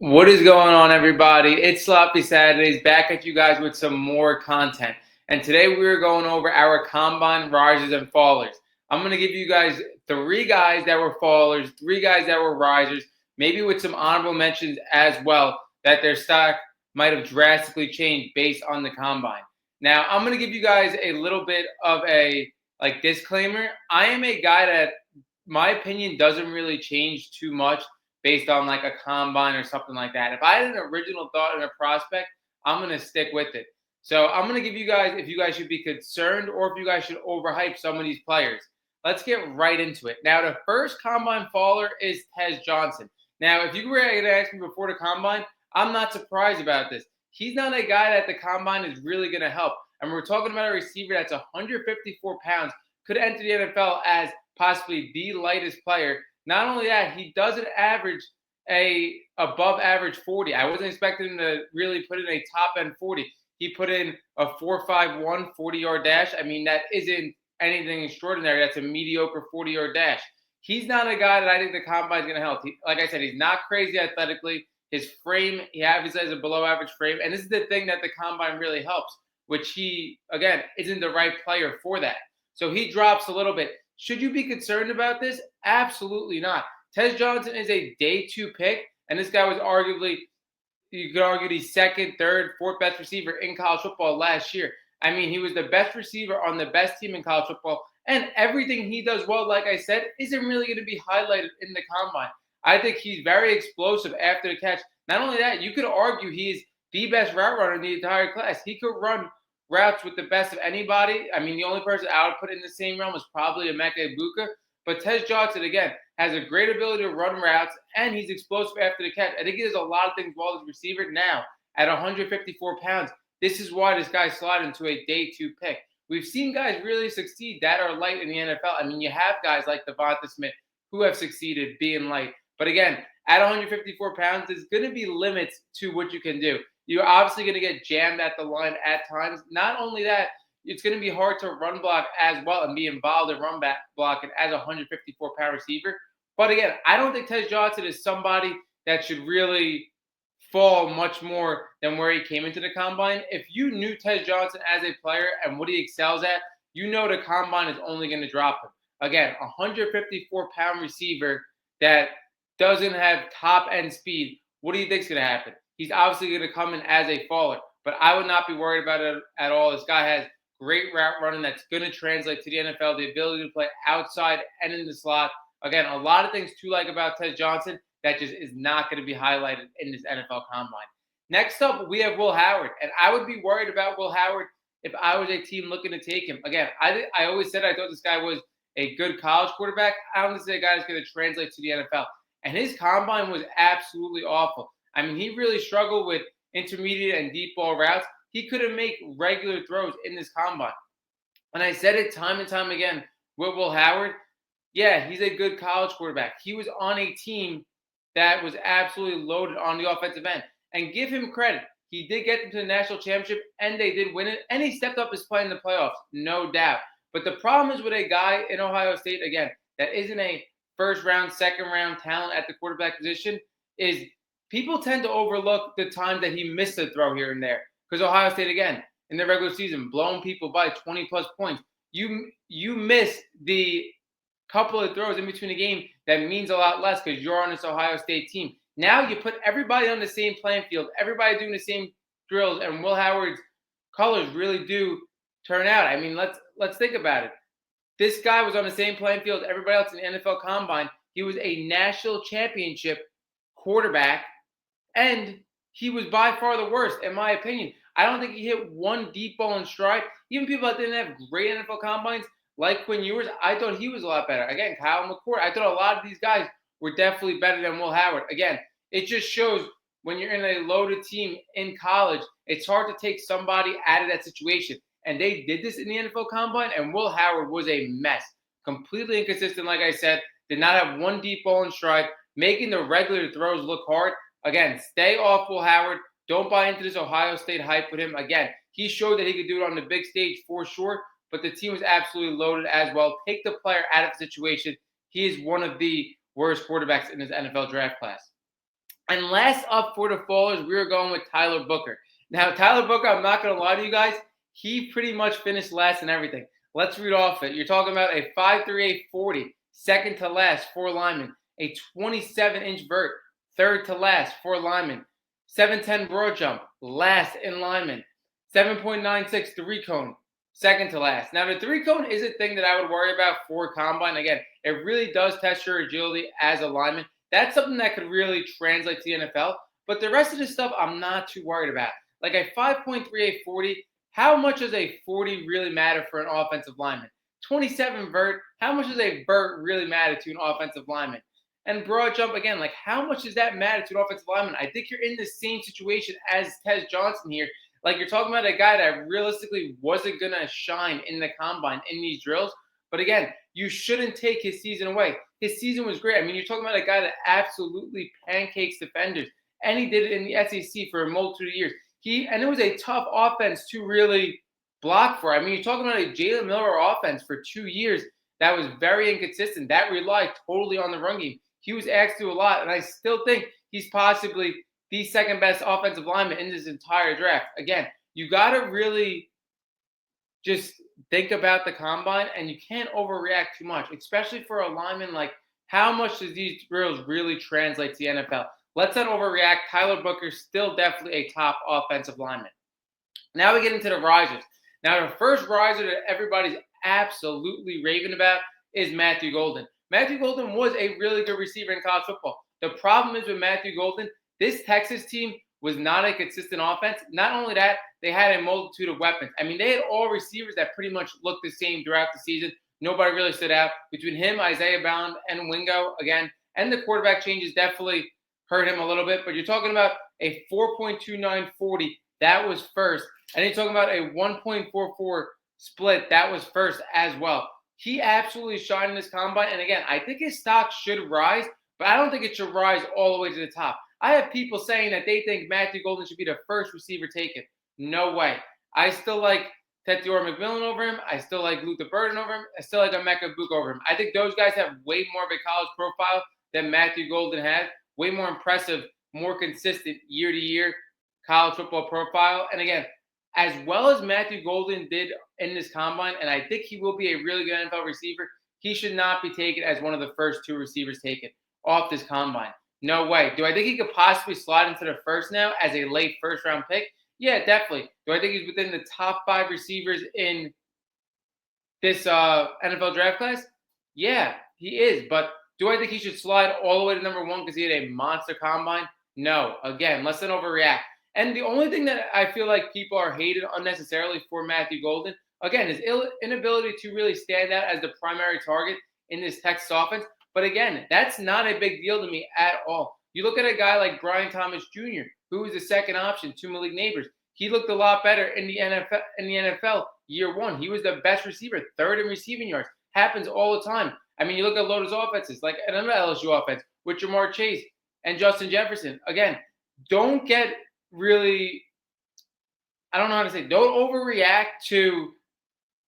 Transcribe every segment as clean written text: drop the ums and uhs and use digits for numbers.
What is going on, everybody? It's Sloppy Saturdays, back at you guys with some more content. And today we're going over our combine risers and fallers. I'm going to give you guys three guys that were fallers, three guys that were risers, maybe with some honorable mentions as well, that their stock might have drastically changed based on the combine. Now, I'm going to give you guys a little bit of a disclaimer. I am a guy that my opinion doesn't really change too much based on like a combine or something like that. If I had an original thought in a prospect, I'm going to stick with it. So I'm going to give you guys if you guys should be concerned or if you guys should overhype some of these players. Let's get right into it. Now, the first combine faller is Tez Johnson. Now, if you were going to ask me before the combine, I'm not surprised about this. He's not a guy that the combine is really going to help. And we're talking about a receiver that's 154 pounds, could enter the NFL as possibly the lightest player. Not only that, he doesn't average a above average 40. I wasn't expecting him to really put in a top end 40. He put in a 4.51 40-yard dash. I mean, that isn't anything extraordinary. That's a mediocre 40-yard dash. He's not a guy that I think the combine is going to help. Like I said, he's not crazy athletically. His frame, he obviously has a below average frame. And this is the thing that the combine really helps, which he, again, isn't the right player for that. So he drops a little bit. Should you be concerned about this? Absolutely not. Tez Johnson is a day two pick, and this guy was arguably, you could argue, the second, third, fourth best receiver in college football last year. I mean, he was the best receiver on the best team in college football, and everything he does well, like I said, isn't really going to be highlighted in the combine. I think he's very explosive after the catch. Not only that, you could argue he's the best route runner in the entire class. He could run routes with the best of anybody. I mean, the only person I would put in the same realm is probably Emeka Egbuka. But Tez Johnson, again, has a great ability to run routes, and he's explosive after the catch. I think he does a lot of things well as a receiver. Now, at 154 pounds, this is why this guy slid into a day two pick. We've seen guys really succeed that are light in the NFL. I mean, you have guys like Devonta Smith who have succeeded being light. But again, at 154 pounds, there's going to be limits to what you can do. You're obviously going to get jammed at the line at times. Not only that, it's going to be hard to run block as well and be involved in run back blocking as a 154-pound receiver. But again, I don't think Tez Johnson is somebody that should really fall much more than where he came into the combine. If you knew Tez Johnson as a player and what he excels at, you know the combine is only going to drop him. Again, a 154-pound receiver that doesn't have top-end speed, what do you think is going to happen? He's obviously going to come in as a faller, but I would not be worried about it at all. This guy has great route running that's going to translate to the NFL, the ability to play outside and in the slot. Again, a lot of things to like about Tez Johnson that just is not going to be highlighted in this NFL combine. Next up, we have Will Howard, and I would be worried about Will Howard if I was a team looking to take him. Again, I always said I thought this guy was a good college quarterback. I don't think this guy is going to translate to the NFL. And his combine was absolutely awful. I mean, he really struggled with intermediate and deep ball routes. He couldn't make regular throws in this combine. And I said it time and time again with Will Howard. Yeah, he's a good college quarterback. He was on a team that was absolutely loaded on the offensive end. And give him credit. He did get them to the national championship, and they did win it. And he stepped up his play in the playoffs, no doubt. But the problem is with a guy in Ohio State, again, that isn't a first round, second round talent at the quarterback position, is people tend to overlook the time that he missed a throw here and there. Because Ohio State, again, in the regular season, blowing people by 20-plus points. You miss the couple of throws in between the game that means a lot less because you're on this Ohio State team. Now you put everybody on the same playing field, everybody doing the same drills, and Will Howard's colors really do turn out. I mean, let's think about it. This guy was on the same playing field as everybody else in the NFL Combine. He was a national championship quarterback, and he was by far the worst, in my opinion. I don't think he hit one deep ball in stride. Even people that didn't have great NFL Combines, like Quinn Ewers, I thought he was a lot better. Again, Kyle McCord, I thought a lot of these guys were definitely better than Will Howard. Again, it just shows when you're in a loaded team in college, it's hard to take somebody out of that situation. And they did this in the NFL Combine, and Will Howard was a mess. Completely inconsistent, like I said. Did not have one deep ball in stride, making the regular throws look hard. Again, stay off Will Howard. Don't buy into this Ohio State hype with him. Again, he showed that he could do it on the big stage for sure, but the team was absolutely loaded as well. Take the player out of the situation. He is one of the worst quarterbacks in this NFL draft class. And last up for the fallers, we are going with Tyler Booker. Now, Tyler Booker, I'm not going to lie to you guys, he pretty much finished last in everything. Let's read off it. You're talking about a 5'3", 40, second to last, 4 linemen, a 27-inch vert, third to last, 4 linemen, 7'10" broad jump, last in linemen, 7.96 three cone, second to last. Now, the three cone is a thing that I would worry about for combine. Again, it really does test your agility as a lineman. That's something that could really translate to the NFL. But the rest of the stuff, I'm not too worried about. Like a 5.38 40, how much does a 40 really matter for an offensive lineman? 27 vert, how much does a vert really matter to an offensive lineman? And broad jump, again, like how much does that matter to an offensive lineman? I think you're in the same situation as Tez Johnson here. Like you're talking about a guy that realistically wasn't going to shine in the combine in these drills. But again, you shouldn't take his season away. His season was great. I mean, you're talking about a guy that absolutely pancakes defenders, and he did it in the SEC for a multitude of years. And it was a tough offense to really block for. I mean, you're talking about a Jalen Miller offense for 2 years that was very inconsistent. That relied totally on the run game. He was asked to do a lot, and I still think he's possibly the second best offensive lineman in this entire draft. Again, you got to really just think about the combine, and you can't overreact too much, especially for a lineman. Like, how much does these drills really translate to the NFL? Let's not overreact. Tyler Booker still definitely a top offensive lineman. Now we get into the risers. Now, the first riser that everybody's absolutely raving about is Matthew Golden. Matthew Golden was a really good receiver in college football. The problem is with Matthew Golden, this Texas team was not a consistent offense. Not only that, they had a multitude of weapons. I mean, they had all receivers that pretty much looked the same throughout the season. Nobody really stood out. Between him, Isaiah Bound, and Wingo, again, and the quarterback changes definitely hurt him a little bit. But you're talking about a 4.29 40. That was first. And you're talking about a 1.44 split. That was first as well. He absolutely shined in this combine. And again, I think his stock should rise, but I don't think it should rise all the way to the top. I have people saying that they think Matthew Golden should be the first receiver taken. No way. I still like Tetiora McMillan over him. I still like Luther Burden over him. I still like Emeka Buka over him. I think those guys have way more of a college profile than Matthew Golden has. Way more impressive, more consistent year-to-year college football profile. And again, as well as Matthew Golden did in this combine, and I think he will be a really good NFL receiver, he should not be taken as one of the first 2 receivers taken off this combine. No way. Do I think he could possibly slide into the first now as a late first-round pick? Yeah, definitely. Do I think he's within the top 5 receivers in this NFL draft class? Yeah, he is. But do I think he should slide all the way to number 1 because he had a monster combine? No. Again, let's not overreact. And the only thing that I feel like people are hated unnecessarily for Matthew Golden, again, is inability to really stand out as the primary target in this Texas offense. But again, that's not a big deal to me at all. You look at a guy like Brian Thomas Jr., who was the second option to Malik Neighbors. He looked a lot better in the NFL year 1. He was the best receiver, 3rd in receiving yards. Happens all the time. I mean, you look at Lotus offenses, like another LSU offense with Jamar Chase and Justin Jefferson. Again, don't get really, I don't know how to say, don't overreact to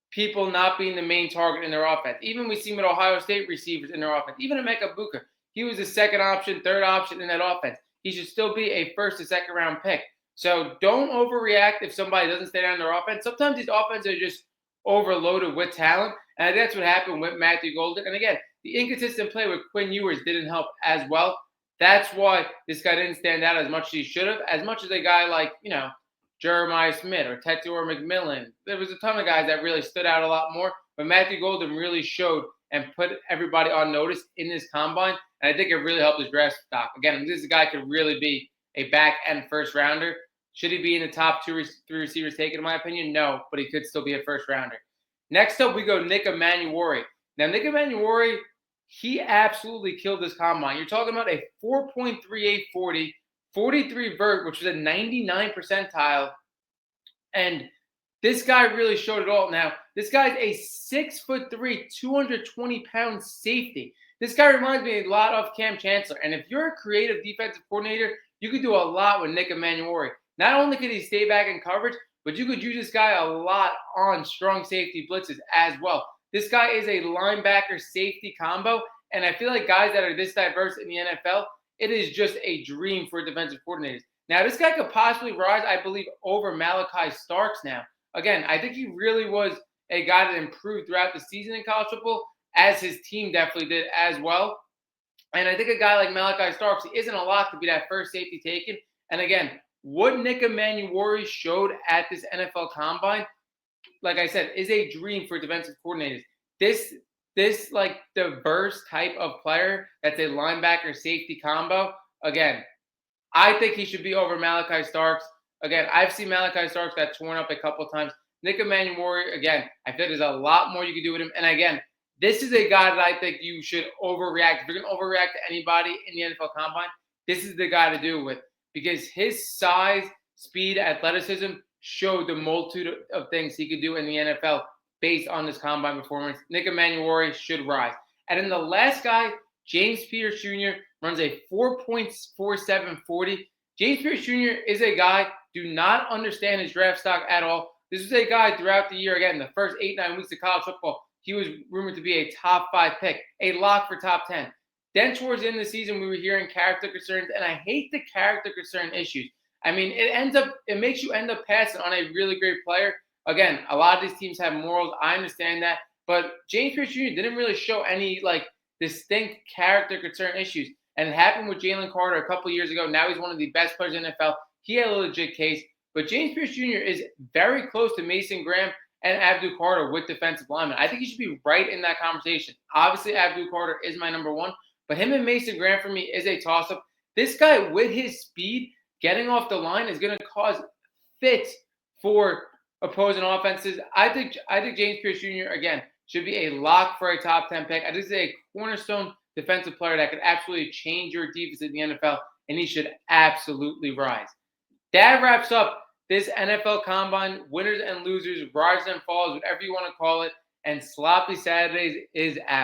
people not being the main target in their offense. Even we see with Ohio State receivers in their offense. Even Emeka Buka, he was the second option, third option in that offense. He should still be a first or second round pick. So don't overreact if somebody doesn't stay down their offense. Sometimes these offenses are just overloaded with talent. And that's what happened with Matthew Golden. And again, the inconsistent play with Quinn Ewers didn't help as well. That's why this guy didn't stand out as much as he should have. As much as a guy like, Jeremiah Smith or Tetiora McMillan. There was a ton of guys that really stood out a lot more. But Matthew Golden really showed and put everybody on notice in this combine. And I think it really helped his draft stock. Again, this guy could really be a back-end first-rounder. Should he be in the top 3 receivers taken, in my opinion? No, but he could still be a first-rounder. Next up, we go Nick Emmanwori. Now, Nick Emmanwori, he absolutely killed this combine. You're talking about a 4.38 40, 43 vert, which was a 99 percentile. And this guy really showed it all. Now, this guy's a 6'3", 220-pound safety. This guy reminds me a lot of Cam Chancellor. And if you're a creative defensive coordinator, you could do a lot with Nick Emmanwori. Not only could he stay back in coverage, but you could use this guy a lot on strong safety blitzes as well. This guy is a linebacker safety combo. And I feel like guys that are this diverse in the NFL, it is just a dream for defensive coordinators. Now, this guy could possibly rise, I believe, over Malachi Starks now. Again, I think he really was a guy that improved throughout the season in college football, as his team definitely did as well. And I think a guy like Malachi Starks, he isn't a lot to be that first safety taken. And again, what Nick Emanuori showed at this NFL Combine, like I said, is a dream for defensive coordinators. This like diverse type of player that's a linebacker safety combo. Again, I think he should be over Malachi Starks. Again, I've seen Malachi Starks got torn up a couple of times. Nick Emanuori, again, I feel there's a lot more you can do with him. And again, this is a guy that I think you should overreact. If you're going to overreact to anybody in the NFL Combine, this is the guy to do it with, because his size, speed, athleticism showed the multitude of things he could do in the NFL based on his Combine performance. Nick Emanuori should rise. And then the last guy, James Peters Jr., runs a 4.4740. James Pierce Jr. is a guy, do not understand his draft stock at all. This is a guy throughout the year, again, the first 8-9 weeks of college football, he was rumored to be a top 5 pick, a lock for top 10. Then towards the end of the season, we were hearing character concerns, and I hate the character concern issues. I mean, it makes you end up passing on a really great player. Again, a lot of these teams have morals. I understand that. But James Pierce Jr. didn't really show any distinct character concern issues. And it happened with Jalen Carter a couple years ago. Now he's one of the best players in the NFL. He had a legit case. But James Pierce Jr. is very close to Mason Graham and Abdul Carter with defensive linemen. I think he should be right in that conversation. Obviously, Abdul Carter is my number one. But him and Mason Graham for me is a toss-up. This guy, with his speed, getting off the line is going to cause fits for opposing offenses. I think James Pierce Jr., again, should be a lock for a top 10 pick. I think he's a cornerstone defensive player that could absolutely change your defense in the NFL, and he should absolutely rise. That wraps up this NFL Combine, winners and losers, rises and falls, whatever you want to call it, and Sloppy Saturdays is out.